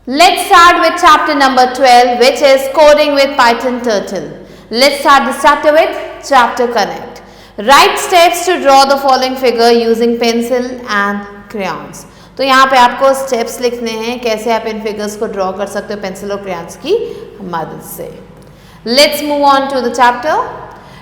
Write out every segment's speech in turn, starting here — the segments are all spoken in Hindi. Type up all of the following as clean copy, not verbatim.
Let's start with chapter number 12, which is coding with Python Turtle. Let's start this chapter with chapter connect. Write steps to draw the following figure using pencil and crayons. तो यहाँ पे आपको स्टेप्स लिखने हैं कैसे आप इन फिगर्स को ड्रॉ कर सकते हो पेंसिल और क्रेयॉन्स की मदद से. Let's move on to the chapter.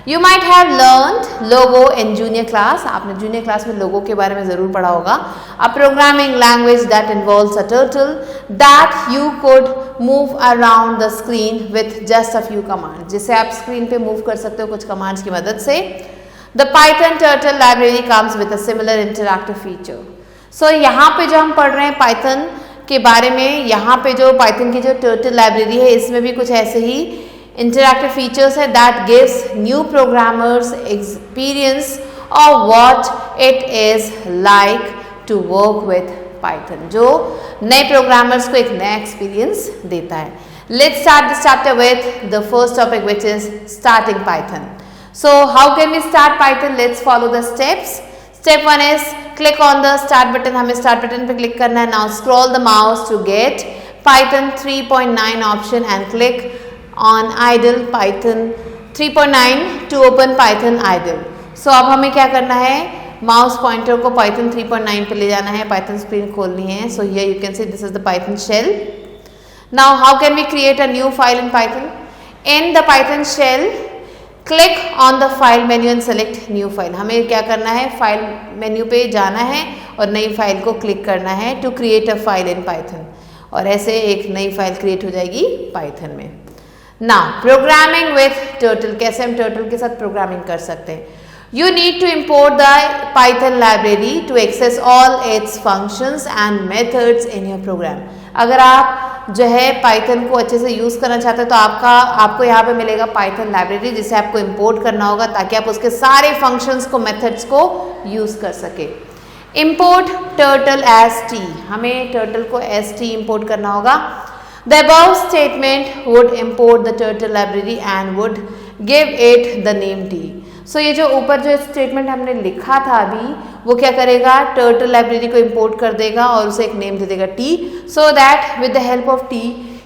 You might have learned logo in junior class. आपने junior class में logo के बारे में ज़रूर पढ़ा होगा. A programming language that involves a turtle that you could move around the screen with just a few commands. जिसे आप screen पे move कर सकते हो कुछ commands की मदद से. The Python Turtle library comes with a similar interactive feature. So यहाँ पे जो हम पढ़ रहे हैं Python के बारे में, यहाँ पे जो Python की जो Turtle library है इसमें भी कुछ ऐसे ही interactive features है that gives new programmers experience of what it is like to work with Python, जो नए programmers को एक नया experience देता है. Let's start this chapter with the first topic, which is starting Python. So how can we start Python? Let's follow the steps. Step 1 is click on the start button. हमें start button पे click करना है. Now scroll the mouse to get Python 3.9 option and click on idle Python 3.9 to open Python idle. So अब हमें क्या करना है, माउस पॉइंटर को Python 3.9 पे ले जाना है, Python स्क्रीन खोलनी है. So here you can see this is the Python shell. Now how can we create a new file in Python? In the Python shell, click on the file menu and select new file. हमें क्या करना है, फाइल मेन्यू पे जाना है और नई फाइल को क्लिक करना है to create a file in Python. और ऐसे एक नई फाइल क्रिएट हो जाएगी Python में. Now programming with turtle, कैसे हम turtle के साथ प्रोग्रामिंग कर सकते हैं. You need to import the Python library to access all its functions and methods in your program. अगर आप जो है Python को अच्छे से यूज़ करना चाहते हैं तो आपको यहाँ पे मिलेगा Python library जिसे आपको import करना होगा ताकि आप उसके सारे functions को methods को यूज़ कर सके. Import turtle as t, हमें turtle को as t import करना होगा. The above statement would import the turtle library and would give it the name t. So ये जो ऊपर जो स्टेटमेंट हमने लिखा था अभी वो क्या करेगा, turtle library को import कर देगा और उसे एक नेम दे देगा t, so that with the help of t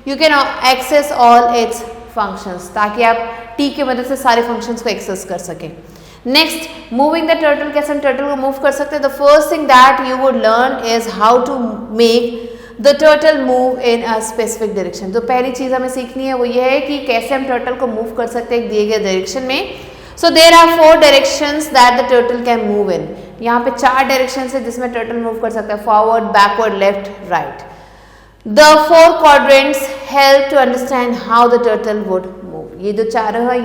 you can access all its functions, ताकि आप t की मदद से सारे functions को access कर सकें. Next, moving the turtle, कैसे हम turtle को move कर सकते हैं. The first thing that you would learn is how to make the turtle move in a specific direction. तो पहली चीज़ हमें सीखनी है वो ये है कि कैसे हम turtle को move कर सकते हैं एक दिए गए डायरेक्शन में. So there are 4 directions that the turtle can move in. यहाँ पे 4 directions है जिसमें turtle move कर सकता है, forward, backward, left, right. The 4 quadrants help to understand how the turtle would move. ये जो चारों है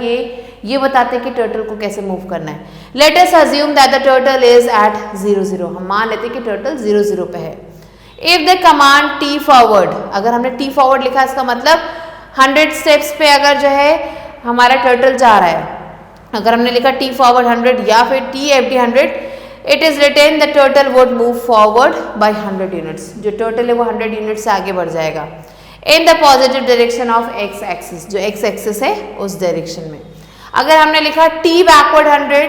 ये बताते हैं कि turtle को कैसे move करना है. Let us assume that the turtle is at 0 0. हम मान लेते हैं कि turtle 0 0 पे है. If the command t forward, अगर हमने t forward लिखा इसका मतलब 100 steps पे अगर जो है हमारा turtle जा रहा है, अगर हमने लिखा t forward 100 या फिर t fd 100, it is written the turtle would move forward by 100 units. जो turtle है वो 100 units से आगे बढ़ जाएगा in the positive direction of x axis, जो x axis है उस direction में. अगर हमने लिखा t backward 100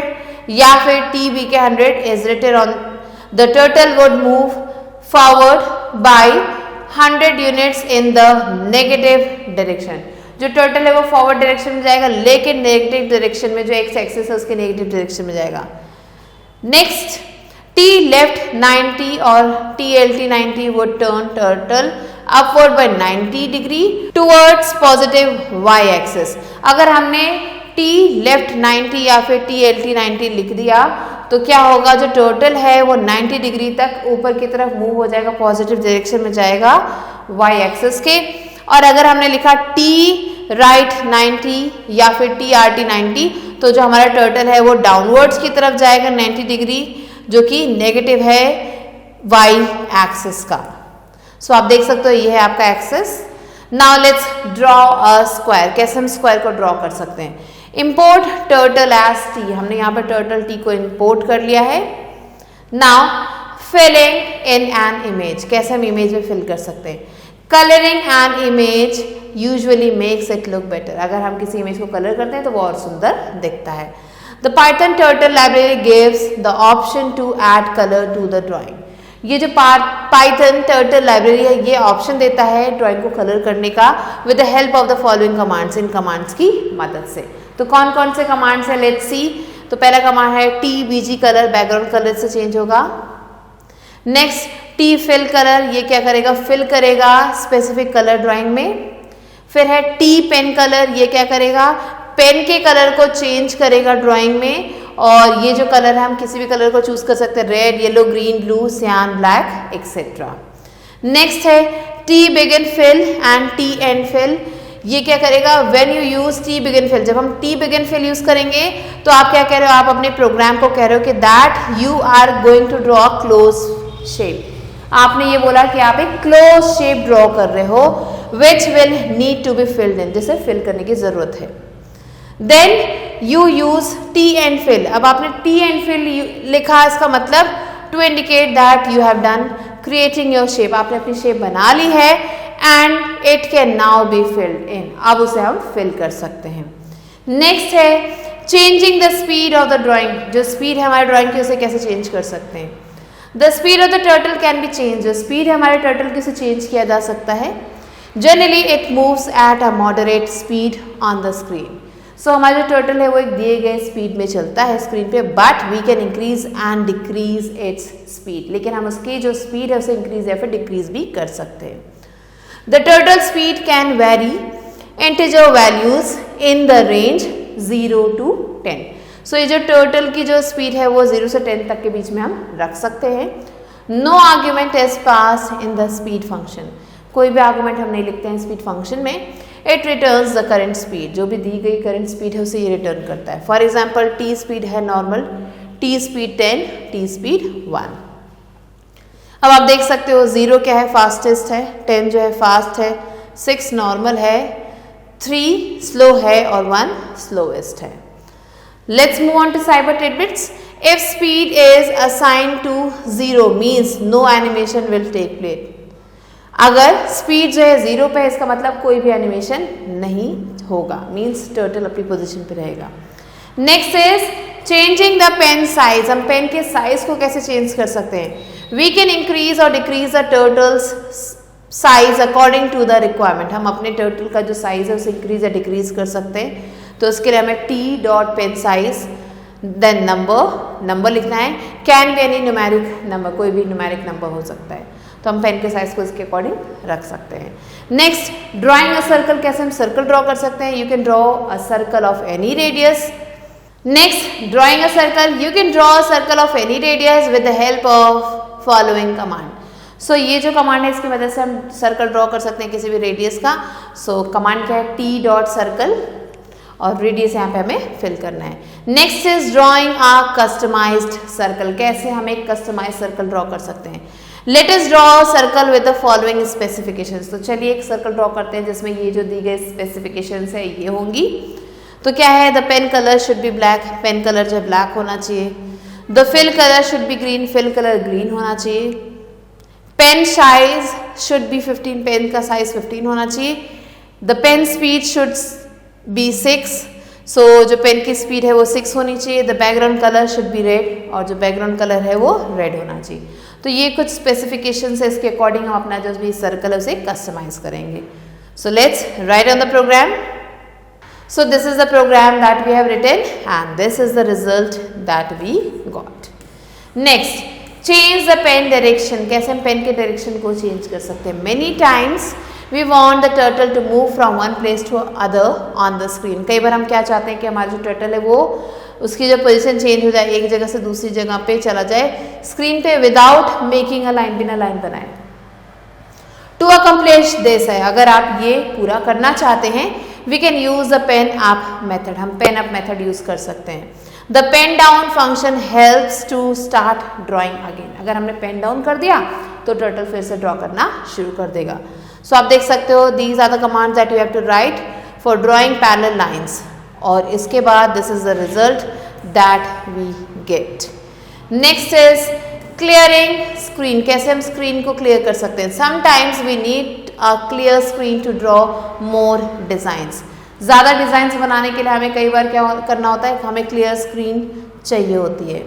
या फिर t b के 100 is written on the turtle would move forward by 100 units in the negative direction. जो टर्टल है वो फॉरवर्ड डायरेक्शन में जाएगा लेकिन नेगेटिव डायरेक्शन में जो एक्स एक्सिस है उसके नेगेटिव डायरेक्शन में जाएगा. नेक्स्ट, टी लेफ्ट 90 और T L T 90 would turn turtle upward by 90 degree towards positive Y axis. अगर हमने टी लेफ्ट 90 या फिर टी एल टी 90 लिख दिया तो क्या होगा, जो टर्टल है वो 90 डिग्री तक ऊपर की तरफ मूव हो जाएगा, पॉजिटिव डायरेक्शन में जाएगा वाई एक्सिस के. और अगर हमने लिखा टी राइट 90 या फिर टी आर टी 90 तो जो हमारा टर्टल है वो डाउनवर्ड्स की तरफ जाएगा 90 डिग्री, जो कि नेगेटिव है वाई एक्सिस का. सो आप देख सकते हो ये है आपका axis. Now let's draw a square. कैसे हम स्क्वायर को ड्रॉ कर सकते हैं. इम्पोर्ट टर्टल एज टी, हमने यहाँ पर टर्टल टी को इम्पोर्ट कर लिया है. Now filling in an image, कैसे हम इमेज में फिल कर सकते हैं. Colouring an image usually makes it look better, अगर हम किसी इमेज को कलर करते हैं तो वो और सुंदर दिखता है. The Python turtle library gives the option to add colour to the drawing. ये जो पाइथन टर्टल लाइब्रेरी है ये ऑप्शन देता है ड्राइंग को कलर करने का with the help of the following commands, in commands की मदद से। तो कौन कौन से कमांड्स है, लेट्स सी। तो पहला कमांड है TBG कलर, बैकग्राउंड कलर से चेंज होगा। नेक्स्ट T फिल कलर, ये क्या करेगा, फिल करेगा स्पेसिफिक कलर ड्राइंग में। फिर है T पेन कलर, ये क्या करेगा, पेन के कलर को चेंज करेगा ड्राइंग में। और ये जो कलर है हम किसी भी कलर को चूज कर सकते हैं, red, yellow, green, blue, cyan, black etcetera. Next है T begin fill and T and fill, ये क्या करेगा, when you use T begin fill, जब हम T बिगिन फिल यूज करेंगे तो आप क्या कह रहे हो, आप अपने प्रोग्राम को कह रहे हो कि that you are going to draw close shape. आपने ये बोला कि आप एक क्लोज शेप ड्रॉ कर रहे हो which will need to be filled in, जिसे फिल करने की जरूरत है। Then you use T and fill, अब आपने T एंड फिल लिखा, इसका मतलब to indicate that you have done creating your shape, आपने अपनी शेप बना ली है and it can now be filled in, अब उसे हम फिल कर सकते हैं। नेक्स्ट है changing the speed of the drawing, जो स्पीड है हमारे ड्राइंग की उसे कैसे चेंज कर सकते हैं। The speed of the turtle can be change, जो स्पीड है हमारे टर्टल की उसे चेंज किया जा सकता है। Generally it moves at a moderate speed on the screen, so हमारा जो टर्टल है वो एक दिए गए स्पीड में चलता है स्क्रीन पे, but we can increase and decrease its speed, लेकिन हम उसकी जो स्पीड है उसे इंक्रीज या फिर डिक्रीज भी कर सकते हैं। The turtle speed can very integer values in the range 0 to 10, सो ये जो टर्टल की जो स्पीड है वो 0 से 10 तक के बीच में हम रख सकते हैं। No argument is pass in the speed function, कोई भी आर्गुमेंट हम नहीं लिखते हैं स्पीड फंक्शन में। It returns the current speed, जो भी दी गई करंट स्पीड है उसे ये रिटर्न करता है। फॉर एग्जाम्पल T स्पीड है normal, T speed 10, T speed 1। अब आप देख सकते हो 0 क्या है, फास्टेस्ट है, 10 जो है फास्ट है, 6 नॉर्मल है, 3 स्लो है और 1 स्लोएस्ट है। Let's move on to cyber tidbits. If speed is assigned to 0 means no animation will take place, अगर स्पीड जो है 0 पे है इसका मतलब कोई भी एनिमेशन नहीं होगा, मीन्स टर्टल अपनी पोजीशन पे रहेगा। Next is changing the pen size, हम पेन के साइज को कैसे चेंज कर सकते हैं। वी कैन इंक्रीज और decrease the turtle's size according to the requirement, हम अपने टर्टल का जो साइज है उसे इंक्रीज या डिक्रीज कर सकते हैं। तो उसके लिए हमें T.pen-size देन नंबर लिखना है, can be any numeric number, कोई भी न्यूमेरिक नंबर हो सकता है, तो हम पेन के साइज को इसके अकॉर्डिंग रख सकते हैं। नेक्स्ट ड्राइंग अ सर्कल, कैसे हम सर्कल ड्रॉ कर सकते हैं। You can draw a circle of any radius. Next drawing a circle, you can draw a circle of any radius with the help of following command. So ये जो कमांड है इसकी मदद से हम सर्कल ड्रॉ कर सकते हैं किसी भी रेडियस का। सो कमांड क्या है, T.circle और रेडियस यहाँ पे हमें फिल करना है। Next is drawing a customised circle, कैसे हम एक कस्टमाइज सर्कल ड्रॉ कर सकते हैं। Let us draw circle with the following specifications, तो चलिए एक सर्कल ड्रॉ करते हैं जिसमें ये जो दी गई स्पेसिफिकेशंस है ये होंगी। तो क्या है, the pen colour should be black, pen colour जो ब्लैक होना चाहिए। The fill colour should be green, fill colour green होना चाहिए। Pen size should be 15, pen का साइज 15 होना चाहिए। The pen speed should be 6, so जो पेन की स्पीड है वो 6 होनी चाहिए। The background colour should be red, और जो बैकग्राउंड कलर है वो रेड होना चाहिए। तो ये कुछ स्पेसिफिकेशंस है, इसके अकॉर्डिंग हम अपना जो भी सर्कल है उसे कस्टमाइज करेंगे। So let's write on the program. So this is the program that we have written and this is the result that we got. Next, change the pen direction. कैसे हम पेन के डायरेक्शन को चेंज कर सकते हैं। Many times we want the turtle to move from one place to other on the screen. कई बार हम क्या चाहते हैं कि हमारा जो टर्टल है वो उसकी जो पोजीशन चेंज हो जाए, एक जगह से दूसरी जगह पे चला जाए स्क्रीन पे विदाउट मेकिंग अ लाइन, बिना लाइन बनाए। To accomplish this है, अगर आप ये पूरा करना चाहते हैं we can use the pen up method, हम pen up method यूज कर सकते हैं। The pen down function helps to start drawing again, अगर हमने pen down कर दिया तो टर्टल फिर से ड्रॉ करना शुरू कर देगा। सो आप देख सकते हो these are the commands that you have to write for drawing parallel lines, और इसके बाद this is the result that we get. Next is clearing screen, कैसे हम स्क्रीन को क्लियर कर सकते हैं। Sometimes we need a clear screen to draw more designs, ज़्यादा डिज़ाइंस बनाने के लिए हमें कई बार क्या करना होता है, हमें क्लियर स्क्रीन चाहिए होती है।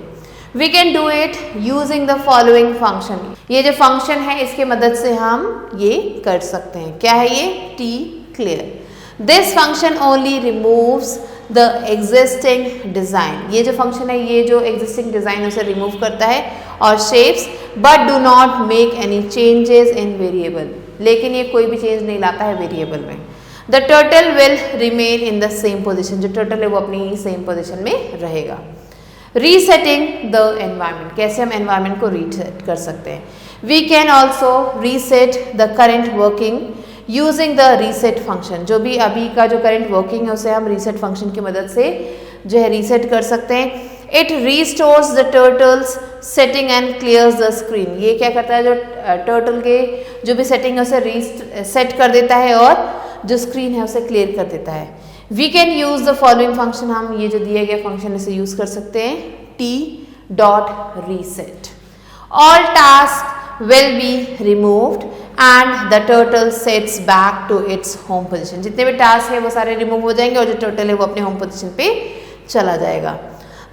We can do it using the following function. ये जो फंक्शन है इसकी मदद से हम ये कर सकते हैं। क्या है ये? T clear. This function only removes the existing design. ये जो फंक्शन है ये जो एग्जिस्टिंग डिज़ाइन उसे रिमूव करता है और shapes, but do not make any changes in variable. लेकिन ये कोई भी चेंज नहीं लाता है वेरिएबल में। The turtle will remain in the same position. जो टर्टल है वो अपनी सेम पोजिशन में रहेगा। Resetting the environment. कैसे हम एनवायरमेंट को रीसेट कर सकते हैं? We can also reset the current working using the reset function. जो भी अभी का जो करंट वर्किंग है उसे हम रीसेट फंक्शन की मदद से जो है रीसेट कर सकते हैं। It restores the turtle's setting and clears the screen. ये क्या करता है? जो टर्टल के जो भी सेटिंग है उसे सेट कर देता है और जो स्क्रीन है उसे क्लियर कर देता है। We can use the following function. हम ये जो दिए गए फंक्शन इसे यूज कर सकते हैं। T dot reset. All task will be removed and the turtle sets back to its home position. जितने भी टास्क है वो सारे रिमूव हो जाएंगे और जो टर्टल है वो अपने होम पोजिशन पे चला जाएगा।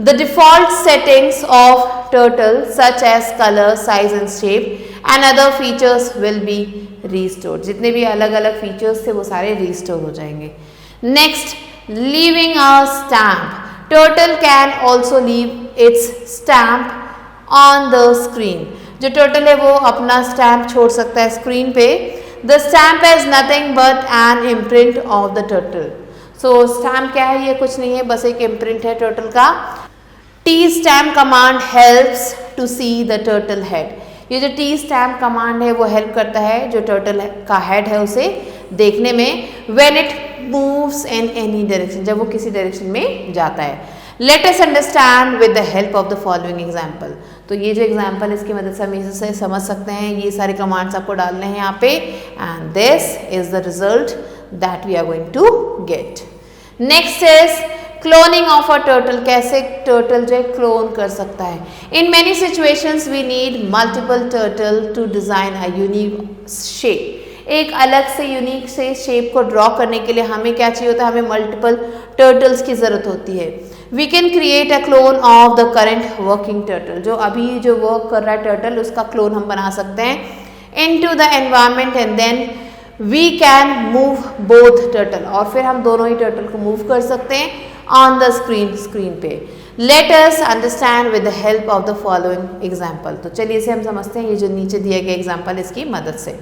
The default settings of turtle such as colour, size and shape and other features will be restored. जितने भी अलग अलग फीचर्स थे वो सारे रीस्टोर हो जाएंगे। Next, leaving a stamp. Turtle can also leave its stamp on the screen. जो टर्टल है वो अपना स्टैम्प छोड़ सकता है स्क्रीन पे। The stamp is nothing but an imprint of the turtle. So stamp क्या है? ये कुछ नहीं है, बस एक इम्प्रिंट है टर्टल का। T stamp command helps to see the turtle head. ये जो टी स्टैम्प कमांड है वो हेल्प करता है जो टर्टल का हेड है उसे देखने में। When it moves in any direction, जब वो किसी डायरेक्शन में जाता है। Let us understand with the help of the following example. तो ये जो एग्जाम्पल इसकी मदद से हम इसे समझ सकते हैं। ये सारे कमांड्स आपको डालने हैं यहाँ पे and this is the result that we are going to get. Next is cloning of a turtle. कैसे टर्टल जो है क्लोन कर सकता है? In many situations we need multiple turtle to design a unique shape. एक अलग से यूनिक से शेप को ड्रॉ करने के लिए हमें क्या चाहिए होता है? हमें मल्टीपल टर्टल्स की जरूरत होती है। We can create a clone of the current working turtle. जो अभी जो वर्क कर रहा है टर्टल उसका क्लोन हम बना सकते हैं into the environment and then we can move both turtle. और फिर हम दोनों ही टर्टल को मूव कर सकते हैं ऑन द स्क्रीन पे। Let us understand with the help of the following example. तो चलिए इसे हम समझते हैं ये जो नीचे दिए गए एग्जाम्पल इसकी मदद से।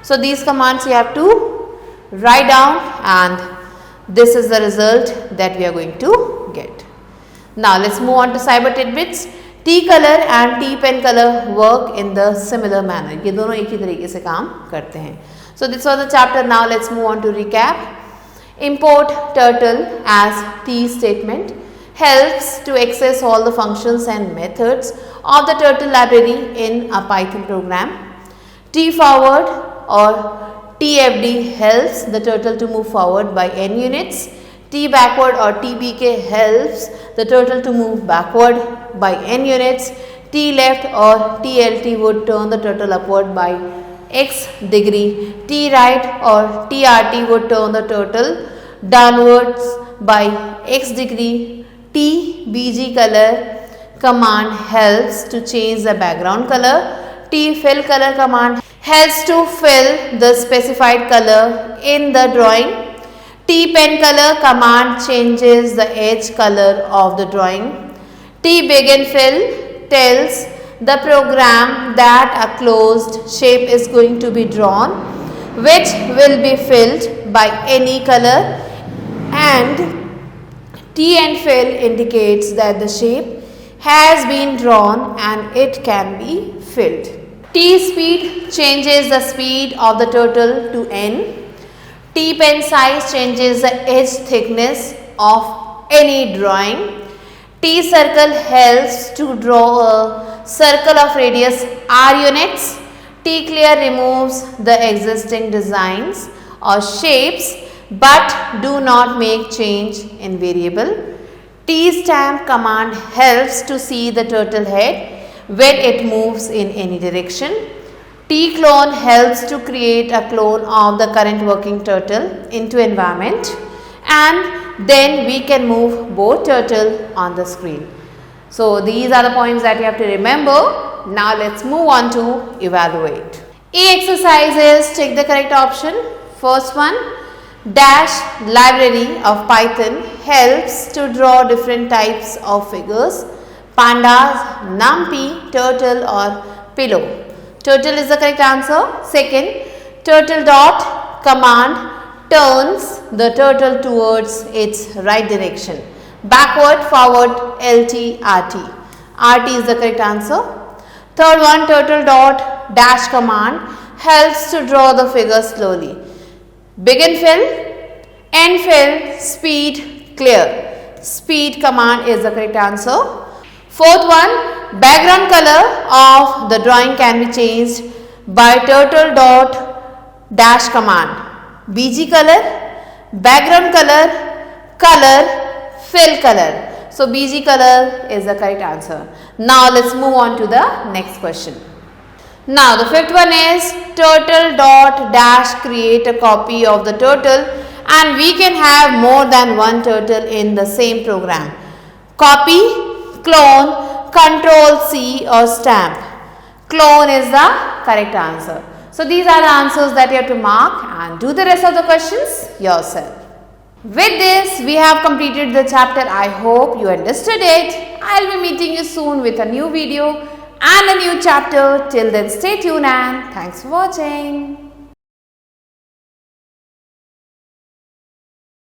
So these commands you have to write down and this is the result that we are going to get. Now let's move on to cyber tidbits. T color and T pen color work in the similar manner. ये दोनों एक ही तरीके से काम करते हैं। So this was the chapter. Now let's move on to recap. Import turtle as T statement helps to access all the functions and methods of the turtle library in a Python program. T forward or TFD helps the turtle to move forward by n units. T backward or TBK helps the turtle to move backward by n units. T left or TLT would turn the turtle upward by x degree. T right or TRT would turn the turtle downwards by x degree. T BG color command helps to change the background color. T fill color command helps to fill the specified color in the drawing. T pen color command changes the edge color of the drawing. T begin fill tells the program that a closed shape is going to be drawn which will be filled by any color, and T and fill indicates that the shape has been drawn and it can be filled. T speed changes the speed of the turtle to n. T pen size changes the edge thickness of any drawing. T circle helps to draw a circle of radius r units. T clear removes the existing designs or shapes but do not make change in variable. T stamp command helps to see the turtle head when it moves in any direction. T clone helps to create a clone of the current working turtle into environment, and then we can move both turtle on the screen. So these are the points that you have to remember. Now let's move on to evaluate. A exercise is take the correct option. First one, dash library of Python helps to draw different types of figures. Pandas, numpy, turtle or pillow. Turtle is the correct answer. Second, turtle dot command turns the turtle towards its right direction. Backward, forward, LT, RT. RT is the correct answer. Third one, turtle dot dash command helps to draw the figure slowly. Begin fill, end fill, speed, clear. Speed command is the correct answer. Fourth one, background color of the drawing can be changed by turtle dot dash command. BG color, background color, color, fill color. So BG color is the correct answer. Now let's move on to the next question. Now the fifth one is turtle dot dash create a copy of the turtle, and we can have more than one turtle in the same program. Copy, clone, control C or stamp. Clone is the correct answer. So these are the answers that you have to mark and do the rest of the questions yourself. With this, we have completed the chapter. I hope you understood it. I'll be meeting you soon with a new video and a new chapter. Till then, stay tuned and thanks for watching.